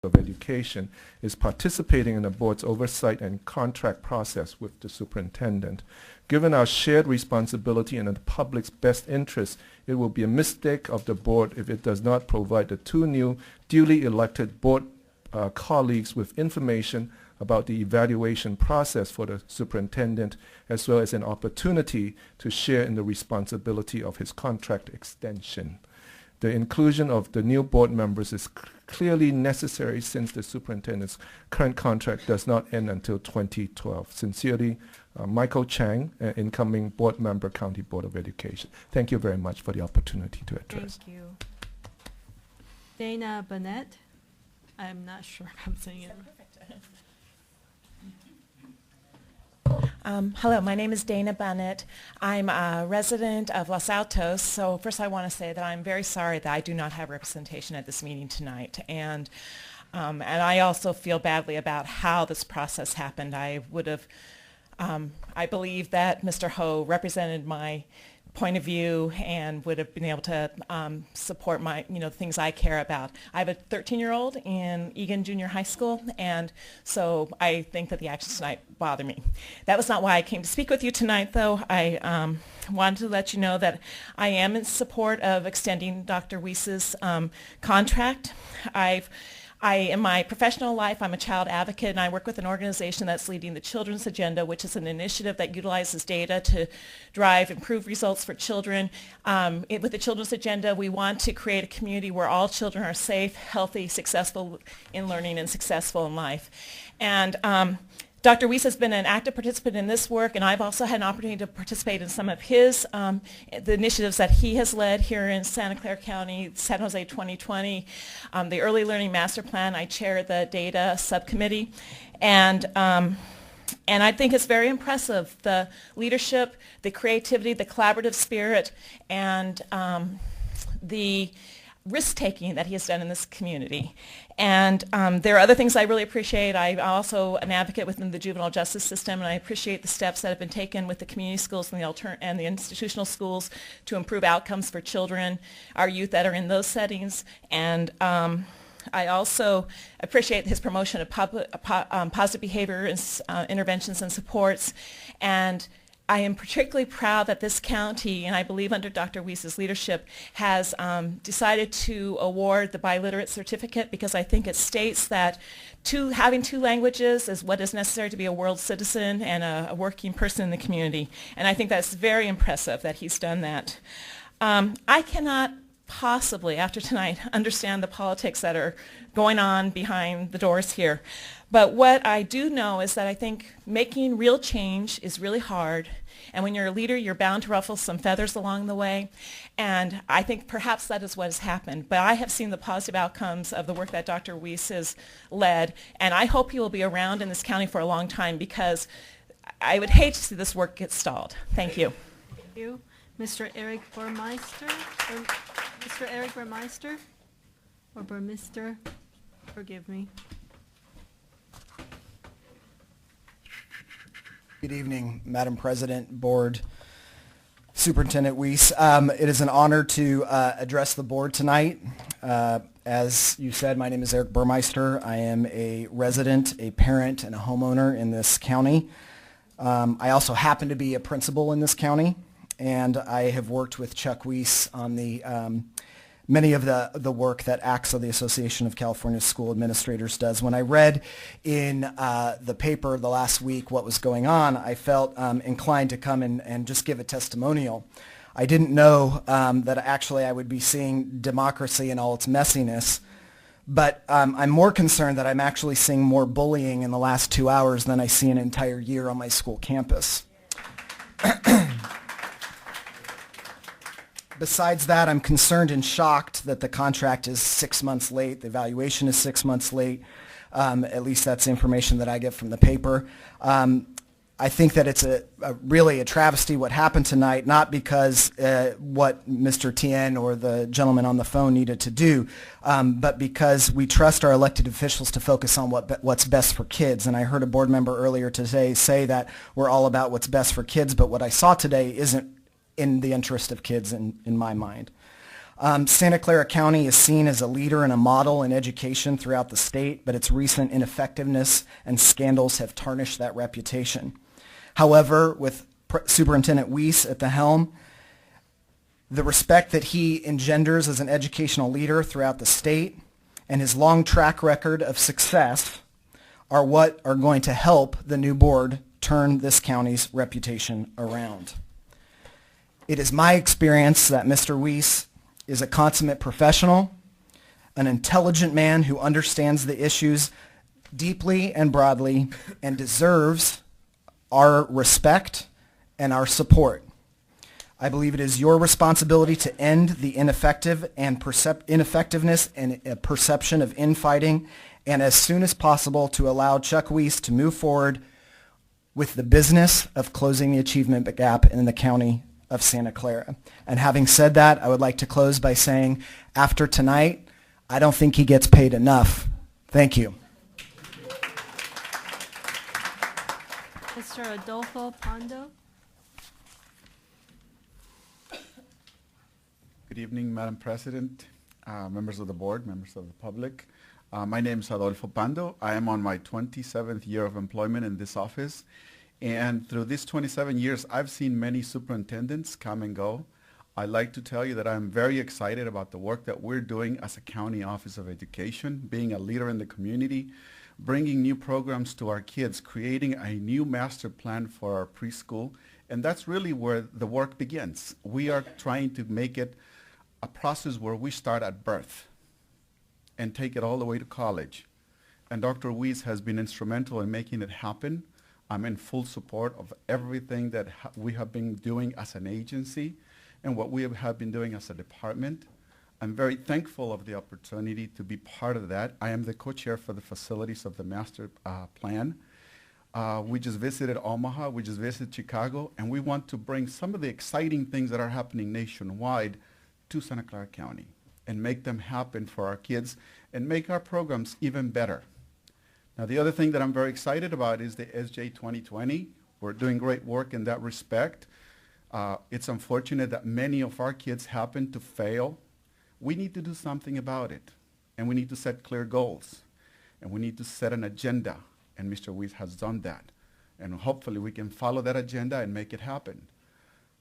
of Education is participating in the board's oversight and contract process with the superintendent. Given our shared responsibility and in the public's best interest, it will be a mistake of the board if it does not provide the two new duly elected board colleagues with information about the evaluation process for the superintendent, as well as an opportunity to share in the responsibility of his contract extension. The inclusion of the new board members is clearly necessary since the superintendent's current contract does not end until 2012. Sincerely, Michael Chang, incoming board member, County Board of Education. Thank you very much for the opportunity to address. Thank you. Dana Burnett. I'm not sure if I'm saying it. Hello, my name is Dana Bennett. I'm a resident of Los Altos, so first I want to say that I'm very sorry that I do not have representation at this meeting tonight. And I also feel badly about how this process happened. I believe that Mr. Ho represented my point of view and would have been able to support my, things I care about. I have a 13-year-old in Egan Junior High School, and so I think that the actions tonight bother me. That was not why I came to speak with you tonight, though. I wanted to let you know that I am in support of extending Dr. Weiss's contract. In my professional life, I'm a child advocate, and I work with an organization that's leading the Children's Agenda, which is an initiative that utilizes data to drive improved results for children. With the Children's Agenda, we want to create a community where all children are safe, healthy, successful in learning, and successful in life. And Dr. Weiss has been an active participant in this work, and I've also had an opportunity to participate in some of his, the initiatives that he has led here in Santa Clara County, San Jose 2020, the Early Learning Master Plan. I chair the data subcommittee, and I think it's very impressive, the leadership, the creativity, the collaborative spirit, and the risk-taking that he has done in this community. And there are other things I really appreciate. I'm also an advocate within the juvenile justice system, and I appreciate the steps that have been taken with the community schools and the institutional schools to improve outcomes for children, our youth that are in those settings. And I also appreciate his promotion of positive behavior interventions and supports. And I am particularly proud that this county, and I believe under Dr. Weiss's leadership, has decided to award the biliterate certificate, because I think it states that having two languages is what is necessary to be a world citizen and a working person in the community. And I think that's very impressive that he's done that. I cannot possibly, after tonight, understand the politics that are going on behind the doors here. But what I do know is that I think making real change is really hard. And when you're a leader, you're bound to ruffle some feathers along the way. And I think perhaps that is what has happened. But I have seen the positive outcomes of the work that Dr. Weiss has led. And I hope he will be around in this county for a long time, because I would hate to see this work get stalled. Thank you. Thank you. Mr. Eric Burmeister? Mr. Eric Burmeister? Or Burmister? Forgive me. Good evening, Madam President, Board, Superintendent Weiss. It is an honor to address the board tonight. As you said, my name is Eric Burmeister. I am a resident, a parent, and a homeowner in this county. I also happen to be a principal in this county, and I have worked with Chuck Weiss on the many of the work that ACSA, the Association of California School Administrators, does. When I read in the paper the last week what was going on, I felt inclined to come and just give a testimonial. I didn't know that actually I would be seeing democracy in all its messiness, but I'm more concerned that I'm actually seeing more bullying in the last 2 hours than I see an entire year on my school campus. Besides that, I'm concerned and shocked that the contract is 6 months late. The evaluation is 6 months late. At least that's the information that I get from the paper. I think that it's really a travesty what happened tonight, not because what Mr. Tien or the gentleman on the phone needed to do, but because we trust our elected officials to focus on what's best for kids. And I heard a board member earlier today say that we're all about what's best for kids, but what I saw today isn't in the interest of kids in my mind. Santa Clara County is seen as a leader and a model in education throughout the state, but its recent ineffectiveness and scandals have tarnished that reputation. However, with Superintendent Weiss at the helm, the respect that he engenders as an educational leader throughout the state and his long track record of success are what are going to help the new board turn this county's reputation around. It is my experience that Mr. Weiss is a consummate professional, an intelligent man who understands the issues deeply and broadly and deserves our respect and our support. I believe it is your responsibility to end the ineffectiveness and perception of infighting, and as soon as possible to allow Chuck Weiss to move forward with the business of closing the achievement gap in the county of Santa Clara. And having said that, I would like to close by saying, after tonight, I don't think he gets paid enough. Thank you. Mr. Adolfo Pando. Good evening, Madam President, members of the board, members of the public. My name is Adolfo Pando. I am on my 27th year of employment in this office. And through these 27 years, I've seen many superintendents come and go. I'd like to tell you that I'm very excited about the work that we're doing as a county office of education, being a leader in the community, bringing new programs to our kids, creating a new master plan for our preschool. And that's really where the work begins. We are trying to make it a process where we start at birth and take it all the way to college. And Dr. Weiss has been instrumental in making it happen. I'm in full support of everything that we have been doing as an agency and what we have been doing as a department. I'm very thankful of the opportunity to be part of that. I am the co-chair for the facilities of the master plan. We just visited Omaha, we just visited Chicago, and we want to bring some of the exciting things that are happening nationwide to Santa Clara County and make them happen for our kids and make our programs even better. Now, the other thing that I'm very excited about is the SJ 2020. We're doing great work in that respect. It's unfortunate that many of our kids happen to fail. We need to do something about it, and we need to set clear goals, and we need to set an agenda, and Mr. Weiss has done that. And hopefully we can follow that agenda and make it happen.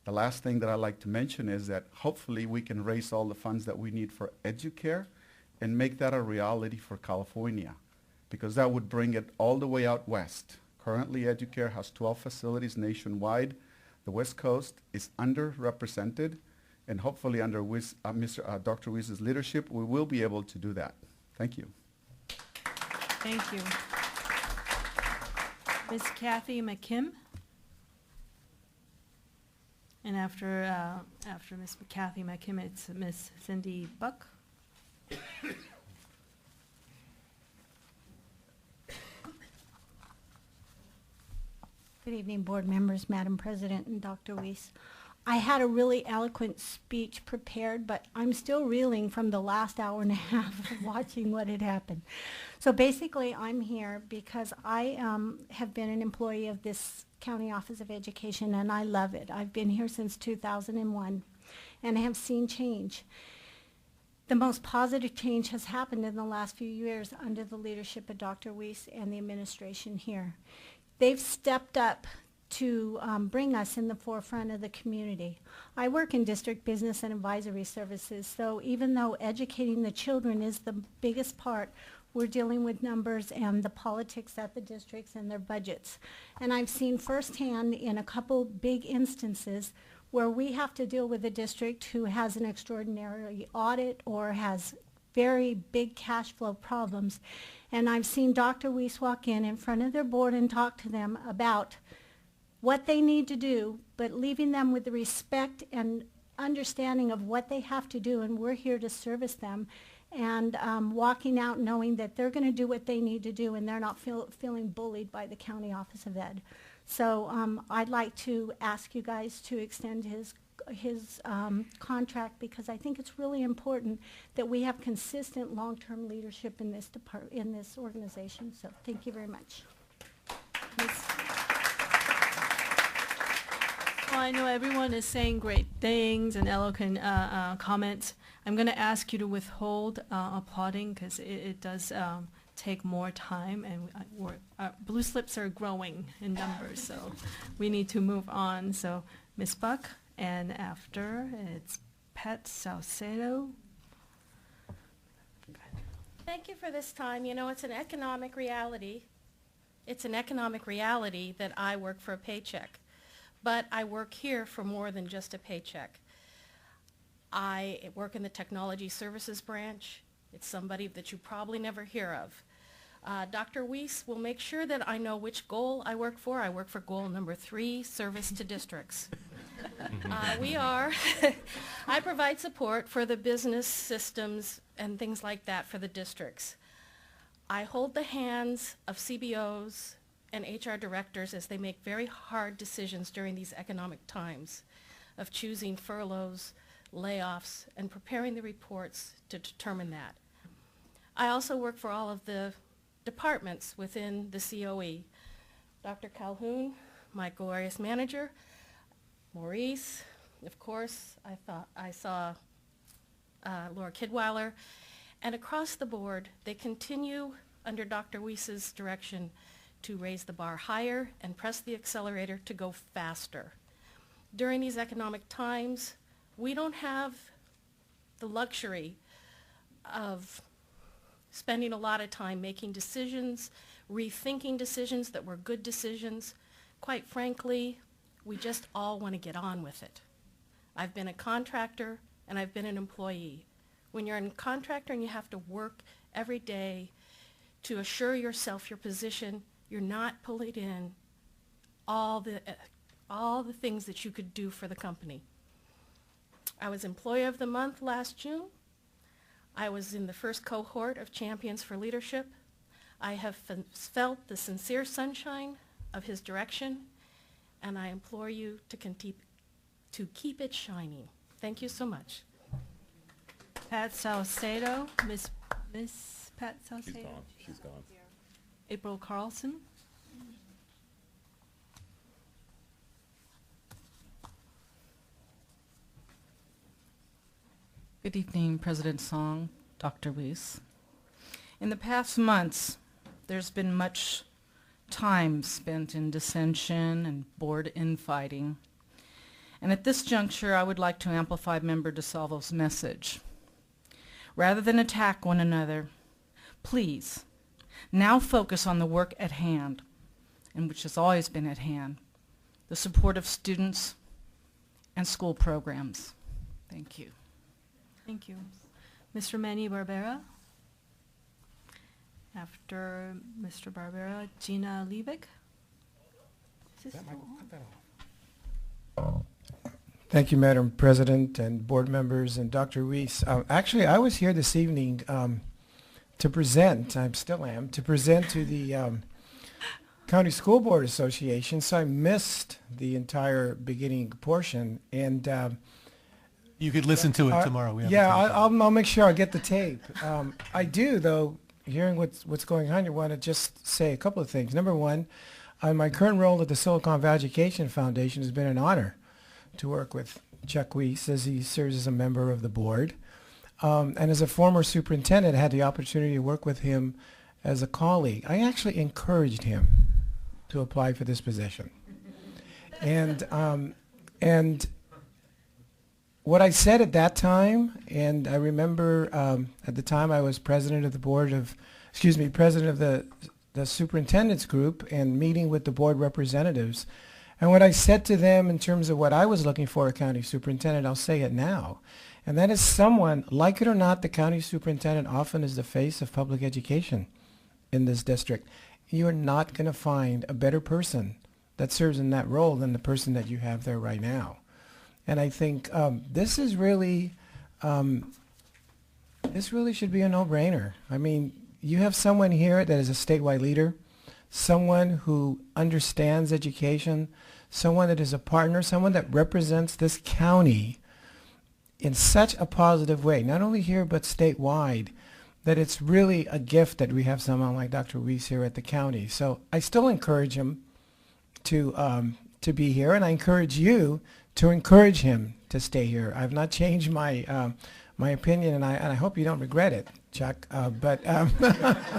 The last thing that I'd like to mention is that hopefully we can raise all the funds that we need for EduCare and make that a reality for California, because that would bring it all the way out west. Currently, EduCare has 12 facilities nationwide. The West Coast is underrepresented, and hopefully under Dr. Weiss's leadership, we will be able to do that. Thank you. Thank you. Ms. Kathy McKim. And after Ms. Kathy McKim, it's Ms. Cindy Buck. Good evening, board members, Madam President, and Dr. Weiss. I had a really eloquent speech prepared, but I'm still reeling from the last hour and a half of watching what had happened. So basically, I'm here because I have been an employee of this County Office of Education, and I love it. I've been here since 2001, and I have seen change. The most positive change has happened in the last few years under the leadership of Dr. Weiss and the administration here. They've stepped up to bring us in the forefront of the community. I work in district business and advisory services, so even though educating the children is the biggest part, we're dealing with numbers and the politics at the districts and their budgets. And I've seen firsthand in a couple big instances where we have to deal with a district who has an extraordinary audit or has very big cash flow problems. And I've seen Dr. Weiss walk in front of their board and talk to them about what they need to do, but leaving them with the respect and understanding of what they have to do, and we're here to service them, and walking out knowing that they're going to do what they need to do and they're not feeling bullied by the County Office of Ed. So I'd like to ask you guys to extend his contract, because I think it's really important that we have consistent long-term leadership in this organization. So thank you very much. Well, I know everyone is saying great things and eloquent comments. I'm going to ask you to withhold applauding because it does take more time, and blue slips are growing in numbers, so we need to move on. So Ms. Buck, and after it's Pat Salcedo. Thank you for this time. You know, it's an economic reality. It's an economic reality that I work for a paycheck, but I work here for more than just a paycheck. I work in the technology services branch. It's somebody that you probably never hear of. Dr. Weiss will make sure that I know which goal I work for. I work for goal number 3, service to districts. I provide support for the business systems and things like that for the districts. I hold the hands of CBOs and HR directors as they make very hard decisions during these economic times of choosing furloughs, layoffs, and preparing the reports to determine that. I also work for all of the departments within the COE. Dr. Calhoun, my glorious manager, Maurice, of course, I saw Laura Kidweiler, and across the board, they continue under Dr. Weiss's direction to raise the bar higher and press the accelerator to go faster. During these economic times, we don't have the luxury of spending a lot of time making decisions, rethinking decisions that were good decisions. Quite frankly, we just all want to get on with it. I've been a contractor and I've been an employee. When you're a contractor and you have to work every day to assure yourself your position, you're not pulling in all the things that you could do for the company. I was Employee of the Month last June. I was in the first cohort of Champions for Leadership. I have felt the sincere sunshine of his direction, and I implore you to keep it shining. Thank you so much. Pat Salcedo, Miss Pat Salcedo. She's gone. April Carlson. Good evening, President Song, Dr. Weiss. In the past months, there's been much time spent in dissension and board infighting. And at this juncture, I would like to amplify Member DeSalvo's message. Rather than attack one another, please, now focus on the work at hand, and which has always been at hand, the support of students and school programs. Thank you. Thank you. Mr. Manny Barbera. After Mr. Barbera, Gina Liebig. Is this on? Thank you, Madam President and board members and Dr. Weiss. Actually, I was here this evening to present, I still am, to present to the County School Board Association, so I missed the entire beginning portion. And You could listen to it tomorrow. We have yeah, the tape. I'll make sure I get the tape. I do, though, hearing what's going on, I want to just say a couple of things. Number one, my current role at the Silicon Valley Education Foundation has been an honor to work with Chuck Weiss as he serves as a member of the board. And as a former superintendent, I had the opportunity to work with him as a colleague. I actually encouraged him to apply for this position. And what I said at that time, and I remember at the time I was president of the president of the superintendent's group and meeting with the board representatives. And what I said to them in terms of what I was looking for a county superintendent, I'll say it now. And that is someone, like it or not, the county superintendent often is the face of public education in this district. You are not going to find a better person that serves in that role than the person that you have there right now. And I think this really should be a no-brainer. I mean, you have someone here that is a statewide leader, someone who understands education, someone that is a partner, someone that represents this county in such a positive way, not only here but statewide, that it's really a gift that we have someone like Dr. Weiss here at the county. So I still encourage him to be here, and I encourage you to encourage him to stay here. I've not changed my my opinion, and I hope you don't regret it, Chuck. But